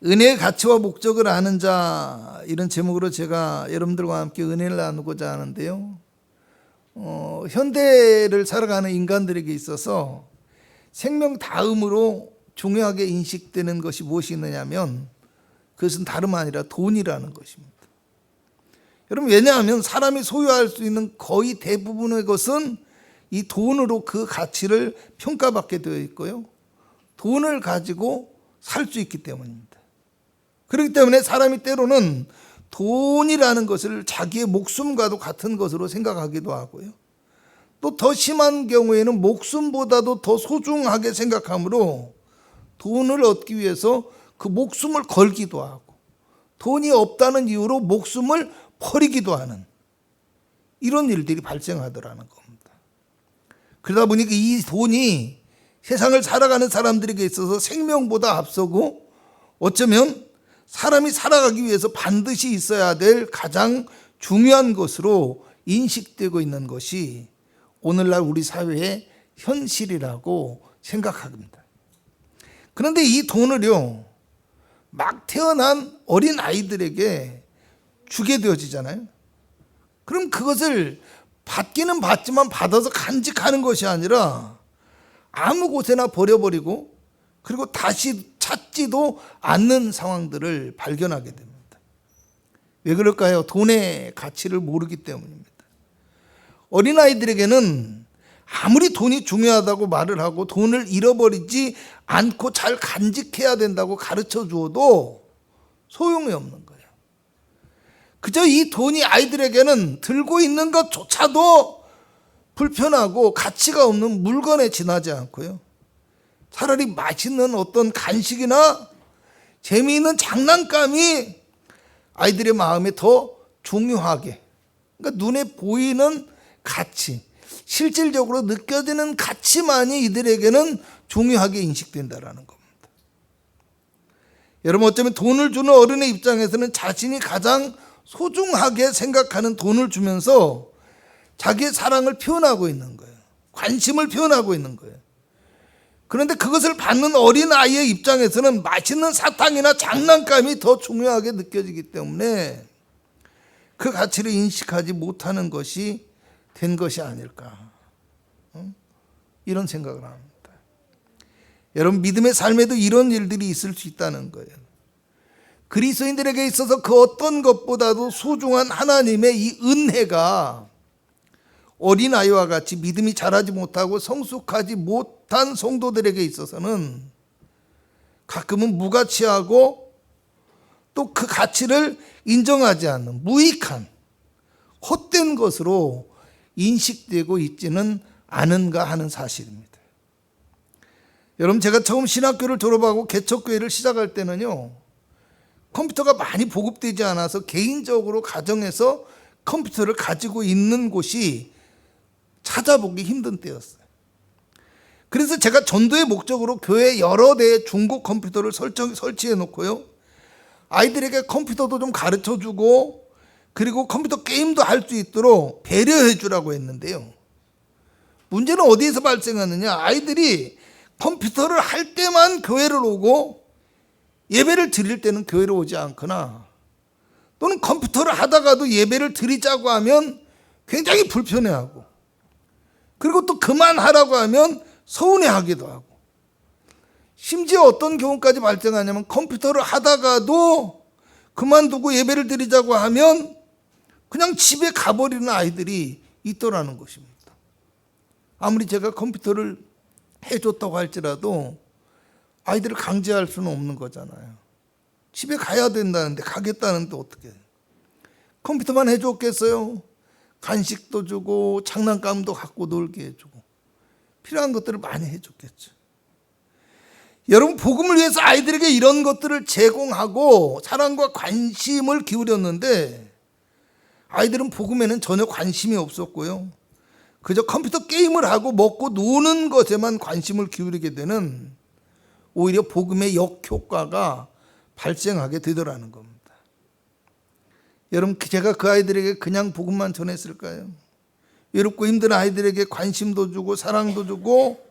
은혜의 가치와 목적을 아는 자, 이런 제목으로 제가 여러분들과 함께 은혜를 나누고자 하는데요. 현대를 살아가는 인간들에게 있어서 생명 다음으로 중요하게 인식되는 것이 무엇이 있느냐면 그것은 다름 아니라 돈이라는 것입니다. 여러분, 왜냐하면 사람이 소유할 수 있는 거의 대부분의 것은 이 돈으로 그 가치를 평가받게 되어 있고요. 돈을 가지고 살 수 있기 때문입니다. 그렇기 때문에 사람이 때로는 돈이라는 것을 자기의 목숨과도 같은 것으로 생각하기도 하고요. 또 더 심한 경우에는 목숨보다도 더 소중하게 생각하므로 돈을 얻기 위해서 그 목숨을 걸기도 하고 돈이 없다는 이유로 목숨을 버리기도 하는 이런 일들이 발생하더라는 겁니다. 그러다 보니까 이 돈이 세상을 살아가는 사람들에게 있어서 생명보다 앞서고 어쩌면 사람이 살아가기 위해서 반드시 있어야 될 가장 중요한 것으로 인식되고 있는 것이 오늘날 우리 사회의 현실이라고 생각합니다. 그런데 이 돈을요, 막 태어난 어린 아이들에게 주게 되어지잖아요. 그럼 그것을 받기는 받지만 받아서 간직하는 것이 아니라 아무 곳에나 버려버리고 그리고 다시 찾지도 않는 상황들을 발견하게 됩니다. 왜 그럴까요? 돈의 가치를 모르기 때문입니다. 어린아이들에게는 아무리 돈이 중요하다고 말을 하고 돈을 잃어버리지 않고 잘 간직해야 된다고 가르쳐 주어도 소용이 없는 거예요. 그저 이 돈이 아이들에게는 들고 있는 것조차도 불편하고 가치가 없는 물건에 지나지 않고요. 차라리 맛있는 어떤 간식이나 재미있는 장난감이 아이들의 마음에 더 중요하게, 그러니까 눈에 보이는 가치, 실질적으로 느껴지는 가치만이 이들에게는 중요하게 인식된다는 겁니다. 여러분, 어쩌면 돈을 주는 어른의 입장에서는 자신이 가장 소중하게 생각하는 돈을 주면서 자기의 사랑을 표현하고 있는 거예요. 관심을 표현하고 있는 거예요. 그런데 그것을 받는 어린아이의 입장에서는 맛있는 사탕이나 장난감이 더 중요하게 느껴지기 때문에 그 가치를 인식하지 못하는 것이 된 것이 아닐까, 이런 생각을 합니다. 여러분, 믿음의 삶에도 이런 일들이 있을 수 있다는 거예요. 그리스도인들에게 있어서 그 어떤 것보다도 소중한 하나님의 이 은혜가 어린아이와 같이 믿음이 자라지 못하고 성숙하지 못한 성도들에게 있어서는 가끔은 무가치하고 또 그 가치를 인정하지 않는 무익한 헛된 것으로 인식되고 있지는 않은가 하는 사실입니다. 여러분, 제가 처음 신학교를 졸업하고 개척교회를 시작할 때는요, 컴퓨터가 많이 보급되지 않아서 개인적으로 가정에서 컴퓨터를 가지고 있는 곳이 찾아보기 힘든 때였어요. 그래서 제가 전도의 목적으로 교회 여러 대의 중고 컴퓨터를 설치해 놓고요, 아이들에게 컴퓨터도 좀 가르쳐 주고 그리고 컴퓨터 게임도 할 수 있도록 배려해 주라고 했는데요, 문제는 어디에서 발생하느냐, 아이들이 컴퓨터를 할 때만 교회를 오고 예배를 드릴 때는 교회를 오지 않거나 또는 컴퓨터를 하다가도 예배를 드리자고 하면 굉장히 불편해하고 그리고 또 그만하라고 하면 서운해하기도 하고, 심지어 어떤 경우까지 발생하냐면 컴퓨터를 하다가도 그만두고 예배를 드리자고 하면 그냥 집에 가버리는 아이들이 있더라는 것입니다. 아무리 제가 컴퓨터를 해줬다고 할지라도 아이들을 강제할 수는 없는 거잖아요. 집에 가야 된다는데 가겠다는데 어떻게 해요? 컴퓨터만 해줬겠어요? 간식도 주고 장난감도 갖고 놀게 해주고 필요한 것들을 많이 해줬겠죠. 여러분, 복음을 위해서 아이들에게 이런 것들을 제공하고 사랑과 관심을 기울였는데 아이들은 복음에는 전혀 관심이 없었고요, 그저 컴퓨터 게임을 하고 먹고 노는 것에만 관심을 기울이게 되는 오히려 복음의 역효과가 발생하게 되더라는 겁니다. 여러분, 제가 그 아이들에게 그냥 복음만 전했을까요? 외롭고 힘든 아이들에게 관심도 주고 사랑도 주고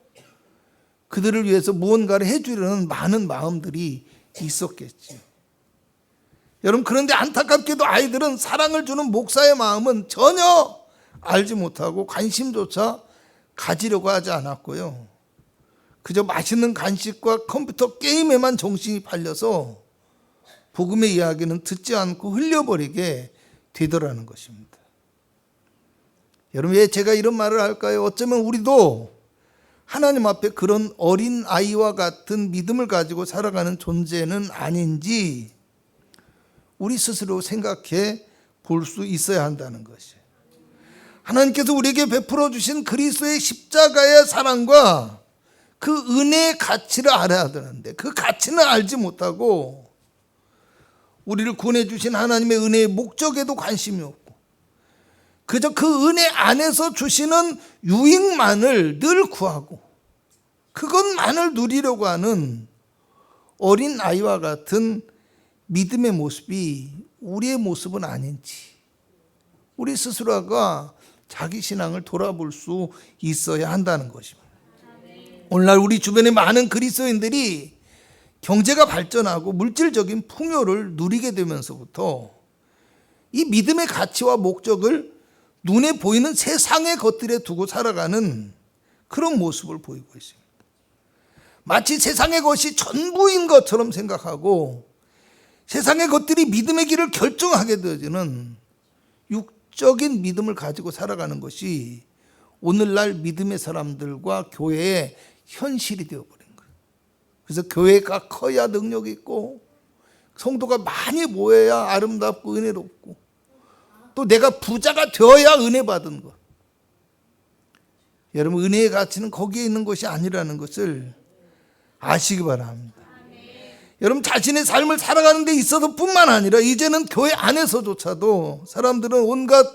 그들을 위해서 무언가를 해주려는 많은 마음들이 있었겠지. 여러분, 그런데 안타깝게도 아이들은 사랑을 주는 목사의 마음은 전혀 알지 못하고 관심조차 가지려고 하지 않았고요. 그저 맛있는 간식과 컴퓨터 게임에만 정신이 팔려서 복음의 이야기는 듣지 않고 흘려버리게 되더라는 것입니다. 여러분, 왜 제가 이런 말을 할까요? 어쩌면 우리도 하나님 앞에 그런 어린 아이와 같은 믿음을 가지고 살아가는 존재는 아닌지 우리 스스로 생각해 볼 수 있어야 한다는 것이에요. 하나님께서 우리에게 베풀어 주신 그리스도의 십자가의 사랑과 그 은혜의 가치를 알아야 되는데 그 가치는 알지 못하고 우리를 구원해 주신 하나님의 은혜의 목적에도 관심이 없고 그저 그 은혜 안에서 주시는 유익만을 늘 구하고 그것만을 누리려고 하는 어린 아이와 같은 믿음의 모습이 우리의 모습은 아닌지 우리 스스로가 자기 신앙을 돌아볼 수 있어야 한다는 것입니다. 오늘날 우리 주변에 많은 그리스도인들이 경제가 발전하고 물질적인 풍요를 누리게 되면서부터 이 믿음의 가치와 목적을 눈에 보이는 세상의 것들에 두고 살아가는 그런 모습을 보이고 있습니다. 마치 세상의 것이 전부인 것처럼 생각하고 세상의 것들이 믿음의 길을 결정하게 되어지는 육적인 믿음을 가지고 살아가는 것이 오늘날 믿음의 사람들과 교회의 현실이 되어버린 거예요. 그래서 교회가 커야 능력이 있고 성도가 많이 모여야 아름답고 은혜롭고 또 내가 부자가 되어야 은혜 받은 것. 여러분, 은혜의 가치는 거기에 있는 것이 아니라는 것을 아시기 바랍니다. 여러분, 자신의 삶을 살아가는 데 있어서 뿐만 아니라 이제는 교회 안에서조차도 사람들은 온갖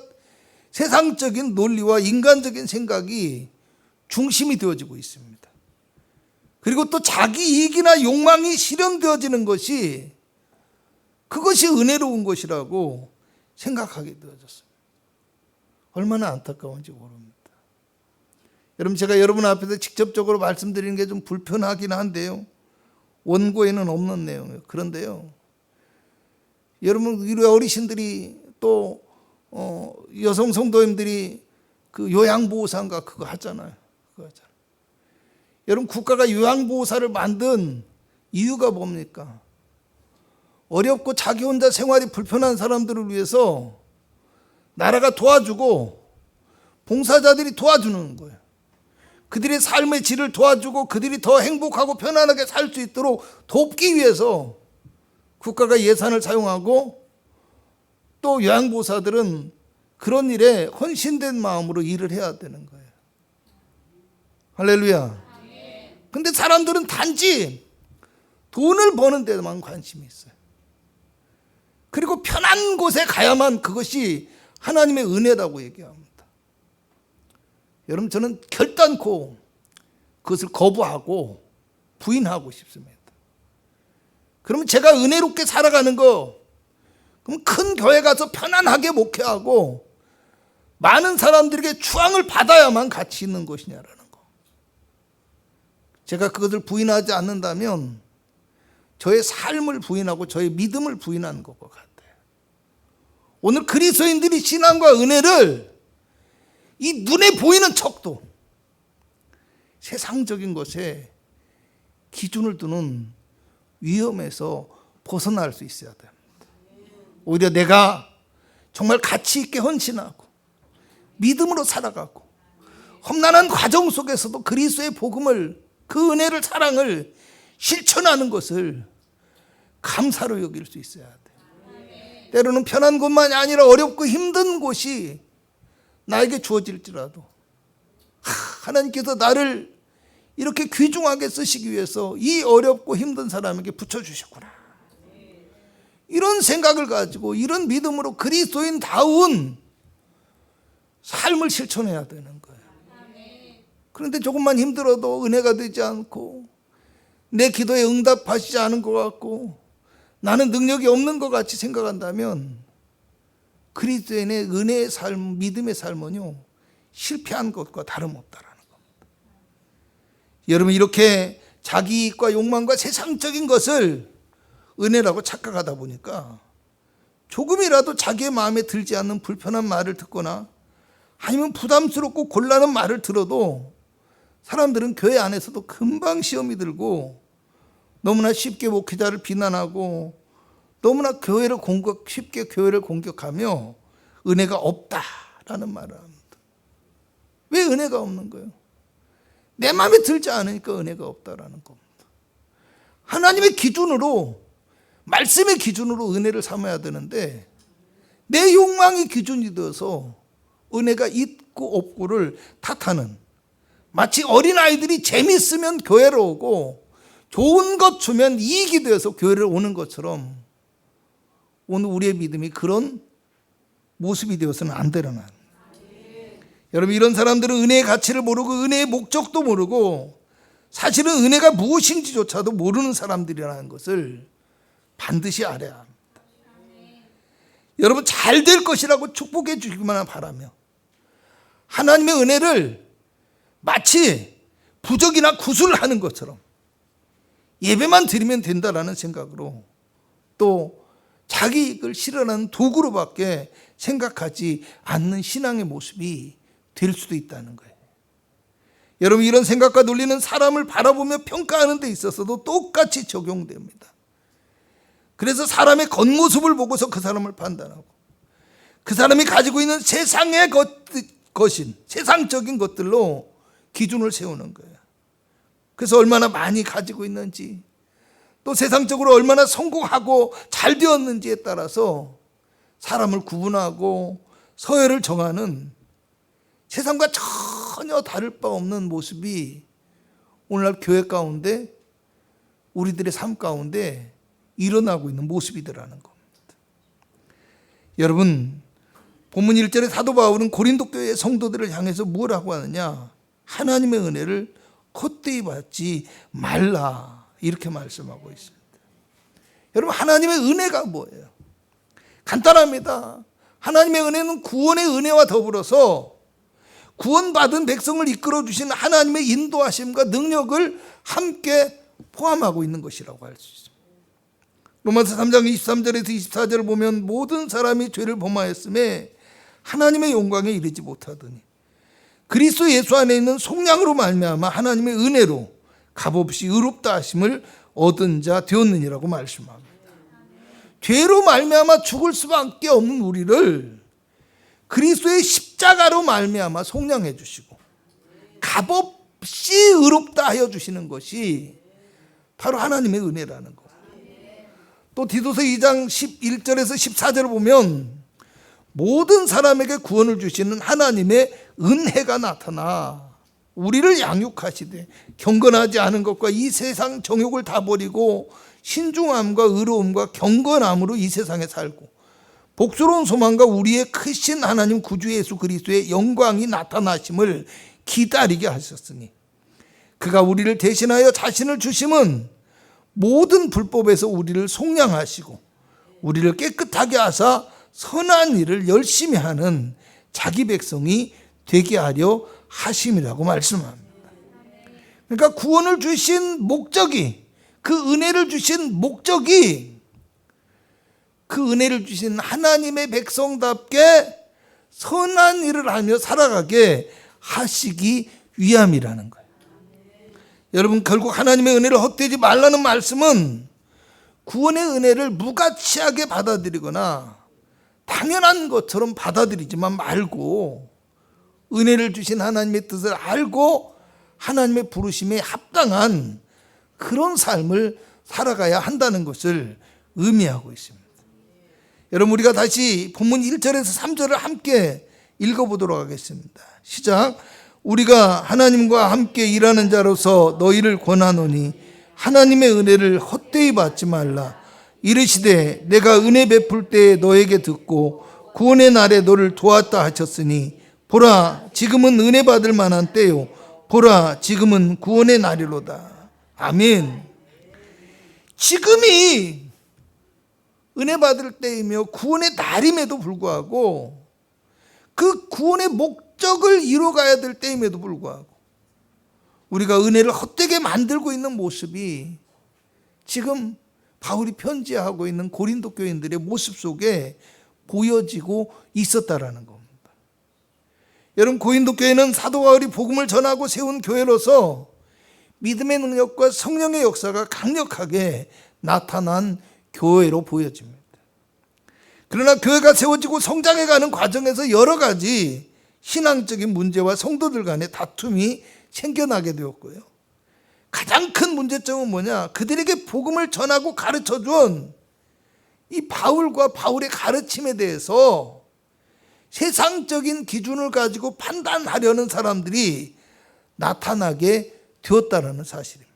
세상적인 논리와 인간적인 생각이 중심이 되어지고 있습니다. 그리고 또 자기 이익이나 욕망이 실현되어지는 것이 그것이 은혜로운 것이라고 생각하게 되어졌습니다. 얼마나 안타까운지 모릅니다. 여러분, 제가 여러분 앞에서 직접적으로 말씀드리는 게 좀 불편하긴 한데요. 원고에는 없는 내용이에요. 그런데요, 여러분, 우리 어르신들이 또 여성 성도님들이 그 요양보호사인가 그거 하잖아요. 여러분, 국가가 요양보호사를 만든 이유가 뭡니까? 어렵고 자기 혼자 생활이 불편한 사람들을 위해서 나라가 도와주고 봉사자들이 도와주는 거예요. 그들의 삶의 질을 도와주고 그들이 더 행복하고 편안하게 살 수 있도록 돕기 위해서 국가가 예산을 사용하고 또 요양보호사들은 그런 일에 헌신된 마음으로 일을 해야 되는 거예요. 할렐루야. 근데 사람들은 단지 돈을 버는 데만 관심이 있어요. 그리고 편한 곳에 가야만 그것이 하나님의 은혜라고 얘기합니다. 여러분, 저는 결단코 그것을 거부하고 부인하고 싶습니다. 그러면 제가 은혜롭게 살아가는 거, 그럼 큰 교회 가서 편안하게 목회하고 많은 사람들에게 추앙을 받아야만 가치 있는 것이냐라는 거. 제가 그것을 부인하지 않는다면 저의 삶을 부인하고 저의 믿음을 부인하는 것과 같아요. 오늘 그리스도인들이 신앙과 은혜를 이 눈에 보이는 척도 세상적인 것에 기준을 두는 위험에서 벗어날 수 있어야 됩니다. 오히려 내가 정말 가치 있게 헌신하고 믿음으로 살아가고 험난한 과정 속에서도 그리스도의 복음을, 그 은혜를, 사랑을 실천하는 것을 감사로 여길 수 있어야 돼요. 때로는 편한 곳만이 아니라 어렵고 힘든 곳이 나에게 주어질지라도 하나님께서 나를 이렇게 귀중하게 쓰시기 위해서 이 어렵고 힘든 사람에게 붙여주셨구나, 이런 생각을 가지고 이런 믿음으로 그리스도인다운 삶을 실천해야 되는 거예요. 그런데 조금만 힘들어도 은혜가 되지 않고 내 기도에 응답하시지 않은 것 같고 나는 능력이 없는 것 같이 생각한다면 그리스도인의 은혜의 삶, 믿음의 삶은요, 실패한 것과 다름없다라는 겁니다. 여러분, 이렇게 자기 이익과 욕망과 세상적인 것을 은혜라고 착각하다 보니까 조금이라도 자기의 마음에 들지 않는 불편한 말을 듣거나 아니면 부담스럽고 곤란한 말을 들어도 사람들은 교회 안에서도 금방 시험이 들고 너무나 쉽게 목회자를 비난하고 너무나 쉽게 교회를 공격하며 은혜가 없다라는 말을 합니다. 왜 은혜가 없는 거예요? 내 마음에 들지 않으니까 은혜가 없다라는 겁니다. 하나님의 기준으로, 말씀의 기준으로 은혜를 삼아야 되는데 내 욕망이 기준이 되어서 은혜가 있고 없고를 탓하는, 마치 어린아이들이 재밌으면 교회를 오고 좋은 것 주면 이익이 되어서 교회를 오는 것처럼 오늘 우리의 믿음이 그런 모습이 되어서는 안 되려나. 여러분, 이런 사람들은 은혜의 가치를 모르고 은혜의 목적도 모르고 사실은 은혜가 무엇인지조차도 모르는 사람들이라는 것을 반드시 알아야 합니다. 여러분, 잘 될 것이라고 축복해 주시기만 바라며 하나님의 은혜를 마치 부적이나 구슬을 하는 것처럼 예배만 드리면 된다라는 생각으로 또 자기 이익을 실현하는 도구로밖에 생각하지 않는 신앙의 모습이 될 수도 있다는 거예요. 여러분, 이런 생각과 논리는 사람을 바라보며 평가하는 데 있어서도 똑같이 적용됩니다. 그래서 사람의 겉모습을 보고서 그 사람을 판단하고 그 사람이 가지고 있는 세상의 것인 세상적인 것들로 기준을 세우는 거예요. 그래서 얼마나 많이 가지고 있는지 또 세상적으로 얼마나 성공하고 잘 되었는지에 따라서 사람을 구분하고 서열을 정하는 세상과 전혀 다를 바 없는 모습이 오늘날 교회 가운데 우리들의 삶 가운데 일어나고 있는 모습이더라는 겁니다. 여러분, 본문 1절에 사도 바울은 고린도 교회 성도들을 향해서 뭐라고 하느냐? 하나님의 은혜를 헛되이 받지 말라, 이렇게 말씀하고 있습니다. 여러분, 하나님의 은혜가 뭐예요? 간단합니다. 하나님의 은혜는 구원의 은혜와 더불어서 구원받은 백성을 이끌어 주신 하나님의 인도하심과 능력을 함께 포함하고 있는 것이라고 할 수 있습니다. 로마서 3장 23절에서 24절을 보면 모든 사람이 죄를 범하였음에 하나님의 영광에 이르지 못하더니 그리스도 예수 안에 있는 속량으로 말미암아 하나님의 은혜로 값없이 의롭다 하심을 얻은 자 되었느니라고 말씀합니다. 죄로 말미암아 죽을 수밖에 없는 우리를 그리스도의 십자가로 말미암아 속량해 주시고 값없이 의롭다 하여 주시는 것이 바로 하나님의 은혜라는 것. 또 디도서 2장 11절에서 14절을 보면 모든 사람에게 구원을 주시는 하나님의 은혜가 나타나 우리를 양육하시되 경건하지 않은 것과 이 세상 정욕을 다 버리고 신중함과 의로움과 경건함으로 이 세상에 살고 복스러운 소망과 우리의 크신 하나님 구주 예수 그리스도의 영광이 나타나심을 기다리게 하셨으니 그가 우리를 대신하여 자신을 주심은 모든 불법에서 우리를 속량하시고 우리를 깨끗하게 하사 선한 일을 열심히 하는 자기 백성이 되게 하려 하심이라고 말씀합니다. 그러니까 구원을 주신 목적이, 그 은혜를 주신 목적이 그 은혜를 주신 하나님의 백성답게 선한 일을 하며 살아가게 하시기 위함이라는 거예요. 여러분, 결국 하나님의 은혜를 헛되지 말라는 말씀은 구원의 은혜를 무가치하게 받아들이거나 당연한 것처럼 받아들이지만 말고 은혜를 주신 하나님의 뜻을 알고 하나님의 부르심에 합당한 그런 삶을 살아가야 한다는 것을 의미하고 있습니다. 여러분, 우리가 다시 본문 1절에서 3절을 함께 읽어보도록 하겠습니다. 시작. 우리가 하나님과 함께 일하는 자로서 너희를 권하노니 하나님의 은혜를 헛되이 받지 말라. 이르시되 내가 은혜 베풀 때에 너에게 듣고 구원의 날에 너를 도왔다 하셨으니 보라 지금은 은혜 받을 만한 때요 보라 지금은 구원의 날이로다. 아멘. 지금이 은혜 받을 때이며 구원의 날임에도 불구하고 그 구원의 목적을 이루어가야 될 때임에도 불구하고 우리가 은혜를 헛되게 만들고 있는 모습이 지금 바울이 편지하고 있는 고린도 교인들의 모습 속에 보여지고 있었다라는 겁니다. 여러분, 고린도 교회는 사도 바울이 복음을 전하고 세운 교회로서 믿음의 능력과 성령의 역사가 강력하게 나타난 교회로 보여집니다. 그러나 교회가 세워지고 성장해가는 과정에서 여러 가지 신앙적인 문제와 성도들 간의 다툼이 생겨나게 되었고요. 가장 큰 문제점은 뭐냐? 그들에게 복음을 전하고 가르쳐준 이 바울과 바울의 가르침에 대해서 세상적인 기준을 가지고 판단하려는 사람들이 나타나게 되었다는 사실입니다.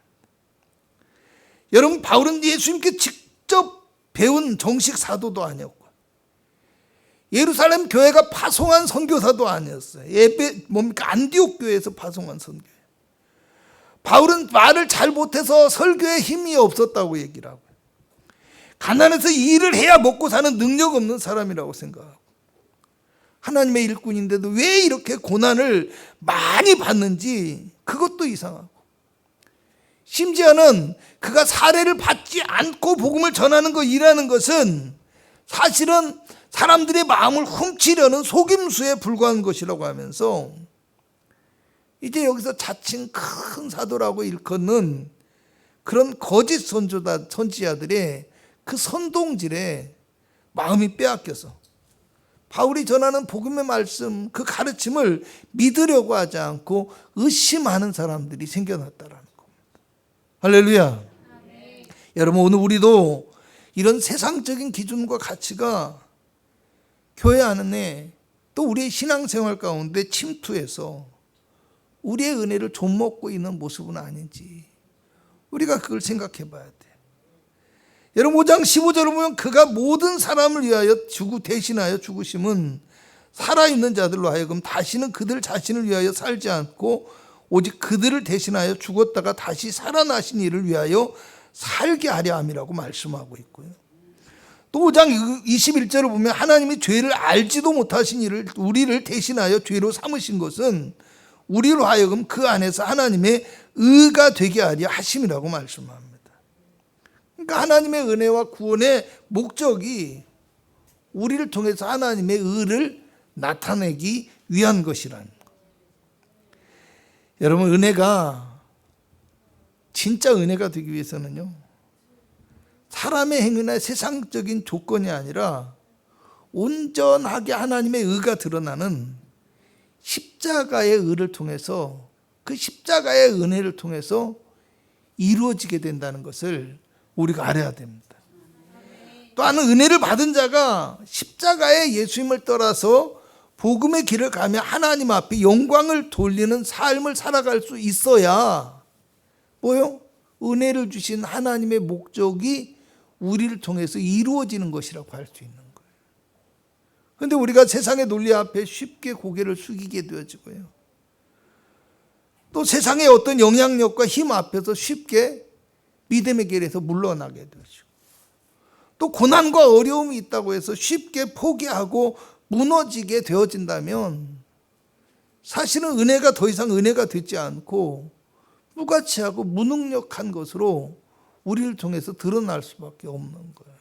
여러분, 바울은 예수님께 직접 배운 정식 사도도 아니었고, 예루살렘 교회가 파송한 선교사도 아니었어요. 안디옥 교회에서 파송한 선교예요. 바울은 말을 잘 못해서 설교에 힘이 없었다고 얘기를 하고요. 가난해서 일을 해야 먹고 사는 능력 없는 사람이라고 생각하고, 하나님의 일꾼인데도 왜 이렇게 고난을 많이 받는지 그것도 이상하고, 심지어는 그가 사례를 받지 않고 복음을 전하는 거 일하는 것은 사실은 사람들의 마음을 훔치려는 속임수에 불과한 것이라고 하면서 이제 여기서 자칭 큰 사도라고 일컫는 그런 거짓 선지자들의 그 선동질에 마음이 빼앗겨서 바울이 전하는 복음의 말씀, 그 가르침을 믿으려고 하지 않고 의심하는 사람들이 생겨났다라는 겁니다. 할렐루야. 네. 여러분, 오늘 우리도 이런 세상적인 기준과 가치가 교회 안에 또 우리의 신앙생활 가운데 침투해서 우리의 은혜를 좀먹고 있는 모습은 아닌지 우리가 그걸 생각해 봐야 돼. 여러분, 5장 15절을 보면 그가 모든 사람을 위하여 대신하여 죽으심은 살아있는 자들로 하여금 다시는 그들 자신을 위하여 살지 않고 오직 그들을 대신하여 죽었다가 다시 살아나신 이를 위하여 살게 하려 함이라고 말씀하고 있고요. 또 5장 21절을 보면 하나님이 죄를 알지도 못하신 이를 우리를 대신하여 죄로 삼으신 것은 우리로 하여금 그 안에서 하나님의 의가 되게 하려 하심이라고 말씀합니다. 그러니까 하나님의 은혜와 구원의 목적이 우리를 통해서 하나님의 의를 나타내기 위한 것이라는 것. 여러분, 은혜가 진짜 은혜가 되기 위해서는요, 사람의 행위나 세상적인 조건이 아니라 온전하게 하나님의 의가 드러나는 십자가의 의를 통해서, 그 십자가의 은혜를 통해서 이루어지게 된다는 것을 우리가 알아야 됩니다. 또 하는 은혜를 받은 자가 십자가의 예수님을 따라서 복음의 길을 가며 하나님 앞에 영광을 돌리는 삶을 살아갈 수 있어야 뭐요? 은혜를 주신 하나님의 목적이 우리를 통해서 이루어지는 것이라고 할 수 있는 거예요. 그런데 우리가 세상의 논리 앞에 쉽게 고개를 숙이게 되어지고요, 또 세상의 어떤 영향력과 힘 앞에서 쉽게 믿음의 길에서 물러나게 되어지고, 또 고난과 어려움이 있다고 해서 쉽게 포기하고 무너지게 되어진다면 사실은 은혜가 더 이상 은혜가 되지 않고 무가치하고 무능력한 것으로 우리를 통해서 드러날 수밖에 없는 거예요.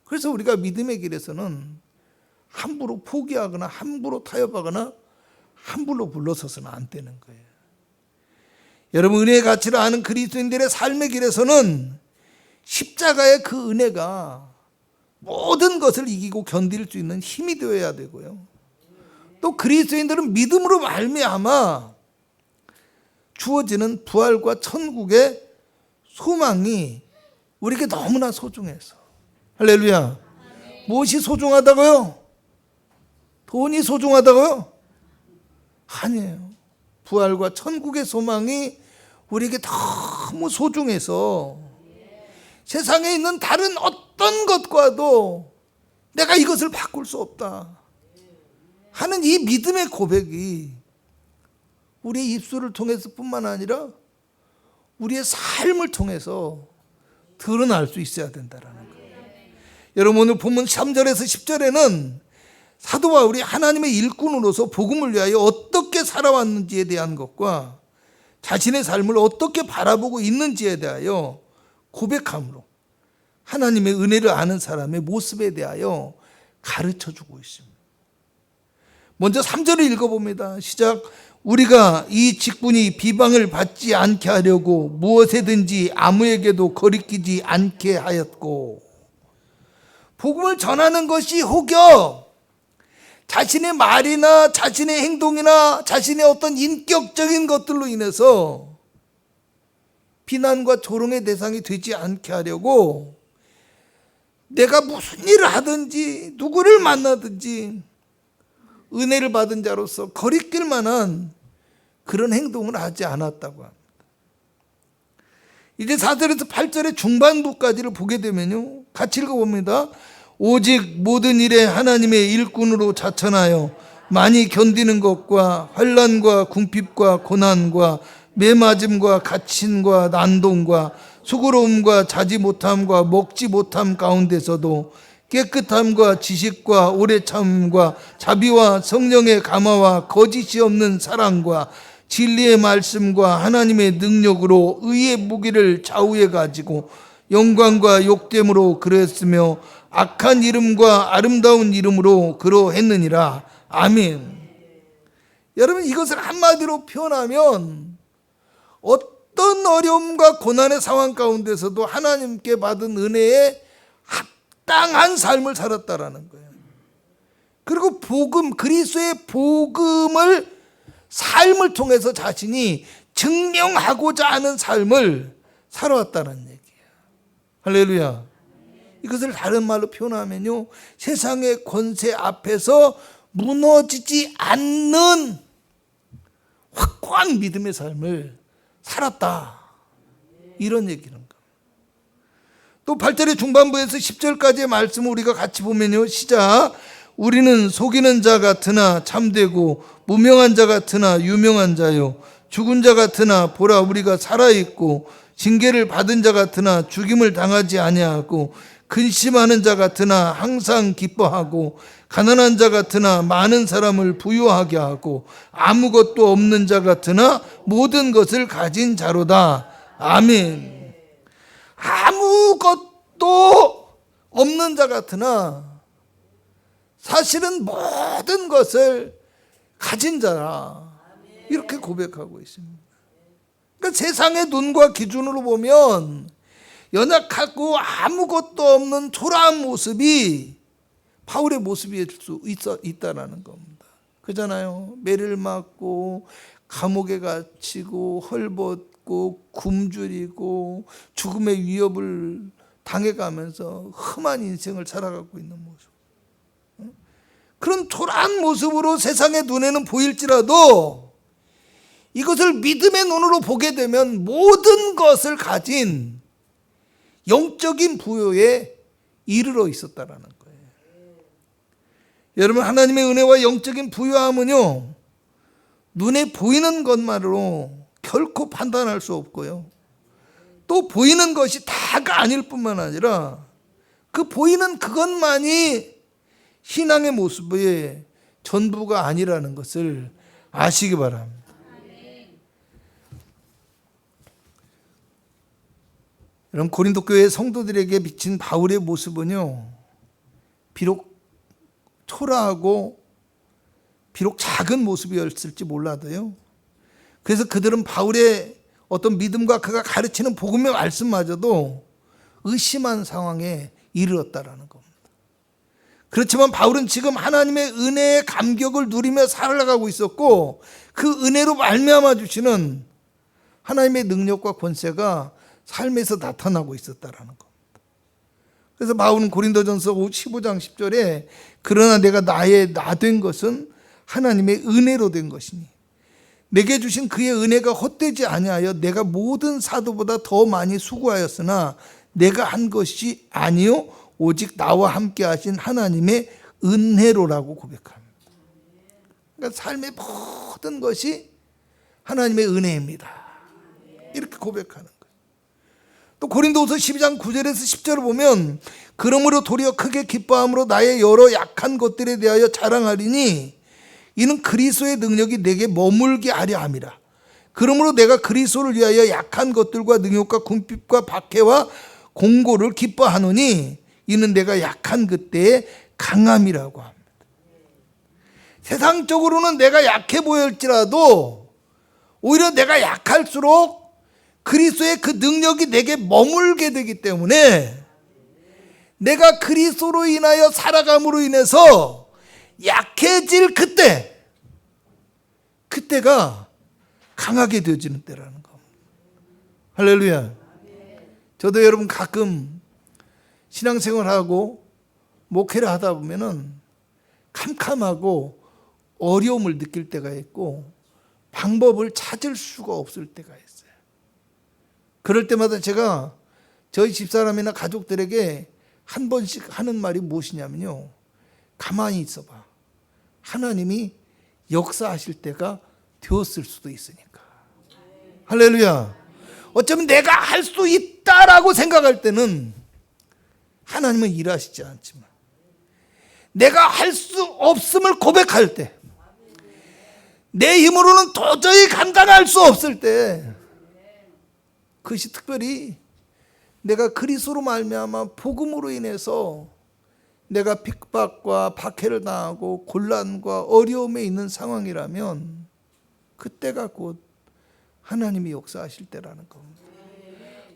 그래서 우리가 믿음의 길에서는 함부로 포기하거나 함부로 타협하거나 함부로 물러서서는 안 되는 거예요. 여러분, 은혜의 가치를 아는 그리스도인들의 삶의 길에서는 십자가의 그 은혜가 모든 것을 이기고 견딜 수 있는 힘이 되어야 되고요, 또 그리스도인들은 믿음으로 말미암아 주어지는 부활과 천국의 소망이 우리에게 너무나 소중해서. 할렐루야. 무엇이 소중하다고요? 돈이 소중하다고요? 아니에요. 부활과 천국의 소망이 우리에게 너무 소중해서 세상에 있는 다른 어떤 것과도 내가 이것을 바꿀 수 없다 하는 이 믿음의 고백이 우리의 입술을 통해서 뿐만 아니라 우리의 삶을 통해서 드러날 수 있어야 된다는 거예요. 여러분, 오늘 본문 3절에서 10절에는 사도 바울이 하나님의 일꾼으로서 복음을 위하여 어떻게 살아왔는지에 대한 것과 자신의 삶을 어떻게 바라보고 있는지에 대하여 고백함으로 하나님의 은혜를 아는 사람의 모습에 대하여 가르쳐주고 있습니다. 먼저 3절을 읽어봅니다. 시작. 우리가 이 직분이 비방을 받지 않게 하려고 무엇에든지 아무에게도 거리끼지 않게 하였고, 복음을 전하는 것이 혹여 자신의 말이나 자신의 행동이나 자신의 어떤 인격적인 것들로 인해서 비난과 조롱의 대상이 되지 않게 하려고 내가 무슨 일을 하든지 누구를 만나든지 은혜를 받은 자로서 거리낄 만한 그런 행동을 하지 않았다고 합니다. 이제 4절에서 8절의 중반부까지를 보게 되면요, 같이 읽어봅니다. 오직 모든 일에 하나님의 일꾼으로 자천하여 많이 견디는 것과 환난과 궁핍과 고난과 매맞음과 갇힘과 난동과 수고로움과 자지 못함과 먹지 못함 가운데서도 깨끗함과 지식과 오래 참음과 자비와 성령의 감화와 거짓이 없는 사랑과 진리의 말씀과 하나님의 능력으로 의의 무기를 좌우해 가지고 영광과 욕됨으로 그랬으며 악한 이름과 아름다운 이름으로 그러했느니라. 아멘. 여러분, 이것을 한마디로 표현하면 어떤 어려움과 고난의 상황 가운데서도 하나님께 받은 은혜에 합당한 삶을 살았다라는 거예요. 그리고 복음, 그리스도의 복음을 삶을 통해서 자신이 증명하고자 하는 삶을 살아왔다는 얘기예요. 할렐루야. 이것을 다른 말로 표현하면요, 세상의 권세 앞에서 무너지지 않는 확고한 믿음의 삶을 살았다, 이런 얘기는 겁니다. 또 8절의 중반부에서 10절까지의 말씀을 우리가 같이 보면요, 시작. 우리는 속이는 자 같으나 참되고 무명한 자 같으나 유명한 자요, 죽은 자 같으나 보라 우리가 살아있고 징계를 받은 자 같으나 죽임을 당하지 아니하고 근심하는 자 같으나 항상 기뻐하고 가난한 자 같으나 많은 사람을 부유하게 하고 아무것도 없는 자 같으나 모든 것을 가진 자로다. 아멘. 아무것도 없는 자 같으나 사실은 모든 것을 가진 자라, 이렇게 고백하고 있습니다. 그러니까 세상의 눈과 기준으로 보면 연약하고 아무것도 없는 초라한 모습이 바울의 모습일 수 있다라는 겁니다. 그잖아요. 매를 맞고 감옥에 갇히고 헐벗고 굶주리고 죽음의 위협을 당해가면서 험한 인생을 살아가고 있는 모습. 그런 초라한 모습으로 세상의 눈에는 보일지라도 이것을 믿음의 눈으로 보게 되면 모든 것을 가진 영적인 부요에 이르러 있었다라는 거예요. 여러분, 하나님의 은혜와 영적인 부요함은요, 눈에 보이는 것만으로 결코 판단할 수 없고요, 또 보이는 것이 다가 아닐 뿐만 아니라 그 보이는 그것만이 신앙의 모습의 전부가 아니라는 것을 아시기 바랍니다. 여러분, 고린도 교회 성도들에게 비친 바울의 모습은요, 비록 초라하고 비록 작은 모습이었을지 몰라도요, 그래서 그들은 바울의 어떤 믿음과 그가 가르치는 복음의 말씀마저도 의심한 상황에 이르렀다라는 겁니다. 그렇지만 바울은 지금 하나님의 은혜의 감격을 누리며 살아가고 있었고, 그 은혜로 말미암아 주시는 하나님의 능력과 권세가 삶에서 나타나고 있었다라는 겁니다. 그래서 바울은 고린도전서 15장 10절에 그러나 내가 나의 나 된 것은 하나님의 은혜로 된 것이니 내게 주신 그의 은혜가 헛되지 아니하여 내가 모든 사도보다 더 많이 수고하였으나 내가 한 것이 아니요 오직 나와 함께 하신 하나님의 은혜로라고 고백합니다. 그러니까 삶의 모든 것이 하나님의 은혜입니다, 이렇게 고백하는 거예요. 또 고린도후서 12장 9절에서 10절을 보면 그러므로 도리어 크게 기뻐함으로 나의 여러 약한 것들에 대하여 자랑하리니 이는 그리스도의 능력이 내게 머물게 하려 함이라. 그러므로 내가 그리스도를 위하여 약한 것들과 능욕과 궁핍과 박해와 공고를 기뻐하노니 이는 내가 약한 그때의 강함이라고 합니다. 세상적으로는 내가 약해 보일지라도 오히려 내가 약할수록 그리스도의 그 능력이 내게 머물게 되기 때문에 내가 그리스도로 인하여 살아감으로 인해서 약해질 그때가 강하게 되어지는 때라는 겁니다. 할렐루야. 저도 여러분 가끔 신앙생활하고 목회를 하다 보면은 캄캄하고 어려움을 느낄 때가 있고 방법을 찾을 수가 없을 때가 있어요. 그럴 때마다 제가 저희 집사람이나 가족들에게 한 번씩 하는 말이 무엇이냐면요, 가만히 있어봐. 하나님이 역사하실 때가 되었을 수도 있으니까. 할렐루야. 어쩌면 내가 할 수 있다라고 생각할 때는 하나님은 일하시지 않지만 내가 할 수 없음을 고백할 때, 내 힘으로는 도저히 감당할 수 없을 때, 그것이 특별히 내가 그리스도로 말미암아 복음으로 인해서 내가 핍박과 박해를 당하고 곤란과 어려움에 있는 상황이라면 그때가 곧 하나님이 역사하실 때라는 겁니다.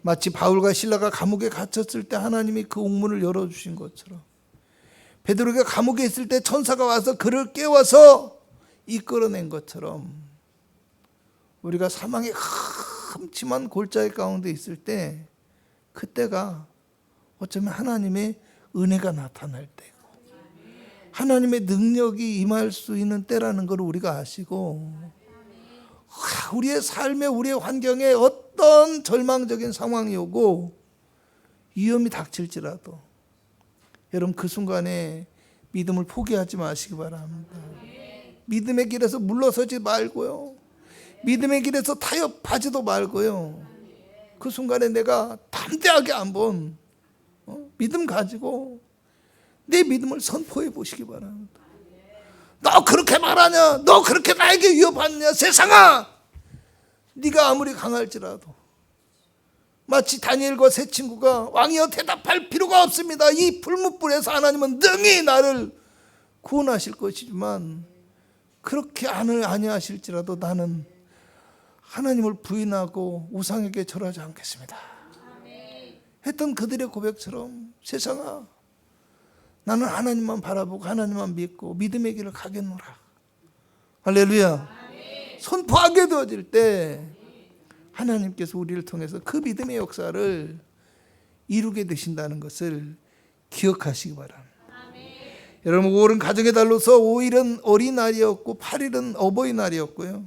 마치 바울과 실라가 감옥에 갇혔을 때 하나님이 그 옥문을 열어주신 것처럼, 베드로가 감옥에 있을 때 천사가 와서 그를 깨워서 이끌어낸 것처럼, 우리가 사망의 흠침한 골짜기 가운데 있을 때 그때가 어쩌면 하나님의 은혜가 나타날 때고 하나님의 능력이 임할 수 있는 때라는 걸 우리가 아시고, 우리의 삶에, 우리의 환경에 어떤 절망적인 상황이 오고 위험이 닥칠지라도 여러분 그 순간에 믿음을 포기하지 마시기 바랍니다. 믿음의 길에서 물러서지 말고요, 믿음의 길에서 타협하지도 말고요, 그 순간에 내가 담대하게 한번 믿음 가지고 내 믿음을 선포해 보시기 바랍니다. 너 그렇게 말하냐? 너 그렇게 나에게 위협하냐? 세상아, 네가 아무리 강할지라도, 마치 다니엘과 세 친구가 왕이여 대답할 필요가 없습니다. 이 불뭇불에서 하나님은 능히 나를 구원하실 것이지만 그렇게 아니하실지라도 나는 하나님을 부인하고 우상에게 절하지 않겠습니다 했던 그들의 고백처럼, 세상아, 나는 하나님만 바라보고 하나님만 믿고 믿음의 길을 가겠노라. 할렐루야. 선포하게 되어질 때 하나님께서 우리를 통해서 그 믿음의 역사를 이루게 되신다는 것을 기억하시기 바랍니다. 여러분, 5월은 가정의 달로서 5일은 어린날이었고 8일은 어버이날이었고요,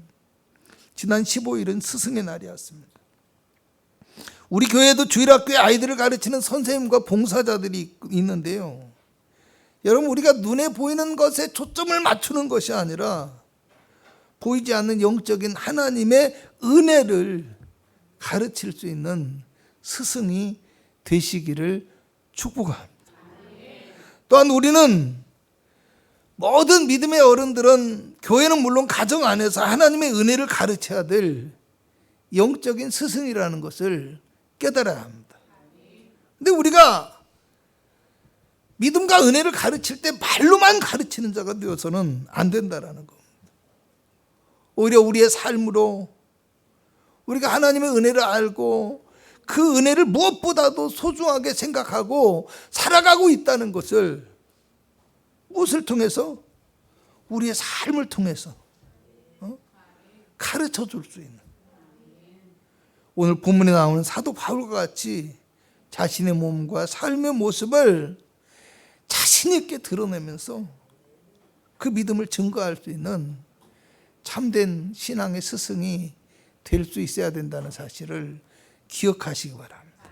지난 15일은 스승의 날이었습니다. 우리 교회도 주일학교에 아이들을 가르치는 선생님과 봉사자들이 있는데요, 여러분, 우리가 눈에 보이는 것에 초점을 맞추는 것이 아니라 보이지 않는 영적인 하나님의 은혜를 가르칠 수 있는 스승이 되시기를 축복합니다. 또한 우리는 모든 믿음의 어른들은, 교회는 물론 가정 안에서 하나님의 은혜를 가르쳐야 될 영적인 스승이라는 것을 깨달아야 합니다. 근데 우리가 믿음과 은혜를 가르칠 때 말로만 가르치는 자가 되어서는 안 된다라는 겁니다. 오히려 우리의 삶으로 우리가 하나님의 은혜를 알고 그 은혜를 무엇보다도 소중하게 생각하고 살아가고 있다는 것을, 무엇을 통해서? 우리의 삶을 통해서 가르쳐 줄 수 있는, 오늘 본문에 나오는 사도 바울과 같이 자신의 몸과 삶의 모습을 자신 있게 드러내면서 그 믿음을 증거할 수 있는 참된 신앙의 스승이 될 수 있어야 된다는 사실을 기억하시기 바랍니다.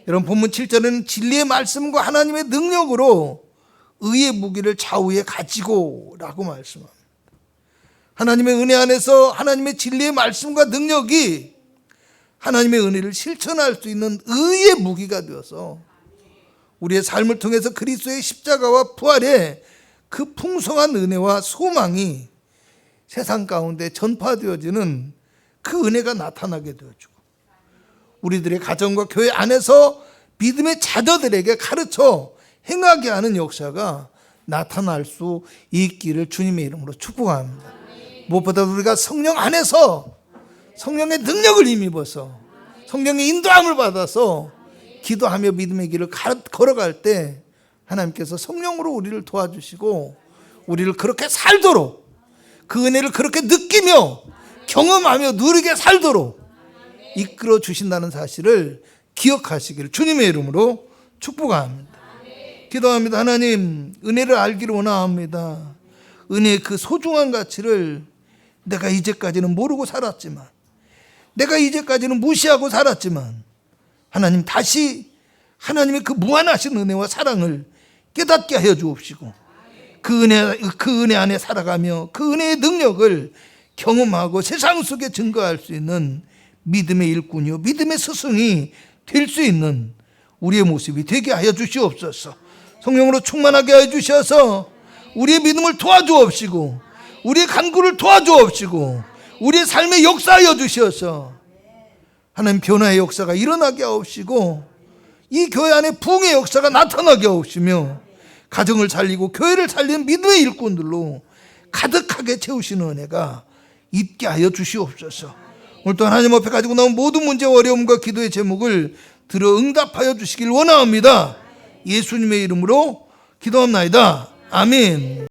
여러분, 본문 7절에는 진리의 말씀과 하나님의 능력으로 의의 무기를 좌우에 가지고 라고 말씀합니다. 하나님의 은혜 안에서 하나님의 진리의 말씀과 능력이 하나님의 은혜를 실천할 수 있는 의의 무기가 되어서 우리의 삶을 통해서 그리스도의 십자가와 부활의 그 풍성한 은혜와 소망이 세상 가운데 전파되어지는 그 은혜가 나타나게 되어주고, 우리들의 가정과 교회 안에서 믿음의 자녀들에게 가르쳐 행하게 하는 역사가 나타날 수 있기를 주님의 이름으로 축복합니다. 무엇보다 우리가 성령 안에서 성령의 능력을 힘입어서 성령의 인도함을 받아서 기도하며 믿음의 길을 걸어갈 때 하나님께서 성령으로 우리를 도와주시고 우리를 그렇게 살도록, 그 은혜를 그렇게 느끼며 경험하며 누리게 살도록 이끌어 주신다는 사실을 기억하시기를 주님의 이름으로 축복합니다. 기도합니다. 하나님, 은혜를 알기를 원합니다. 은혜의 그 소중한 가치를 내가 이제까지는 모르고 살았지만, 내가 이제까지는 무시하고 살았지만, 하나님 다시 하나님의 그 무한하신 은혜와 사랑을 깨닫게 하여 주옵시고, 그 은혜 안에 살아가며 그 은혜의 능력을 경험하고 세상 속에 증거할 수 있는 믿음의 일꾼이요 믿음의 스승이 될 수 있는 우리의 모습이 되게 하여 주시옵소서. 성령으로 충만하게 하여 주셔서 우리의 믿음을 도와주옵시고, 우리의 간구를 도와주옵시고, 우리의 삶에 역사하여 주셔서 하나님 변화의 역사가 일어나게 하옵시고, 이 교회 안에 부흥의 역사가 나타나게 하옵시며, 가정을 살리고 교회를 살리는 믿음의 일꾼들로 가득하게 채우시는 은혜가 있게 하여 주시옵소서. 오늘 또 하나님 앞에 가지고 나온 모든 문제와 어려움과 기도의 제목을 들어 응답하여 주시길 원합니다. 예수님의 이름으로 기도합나이다. 아멘.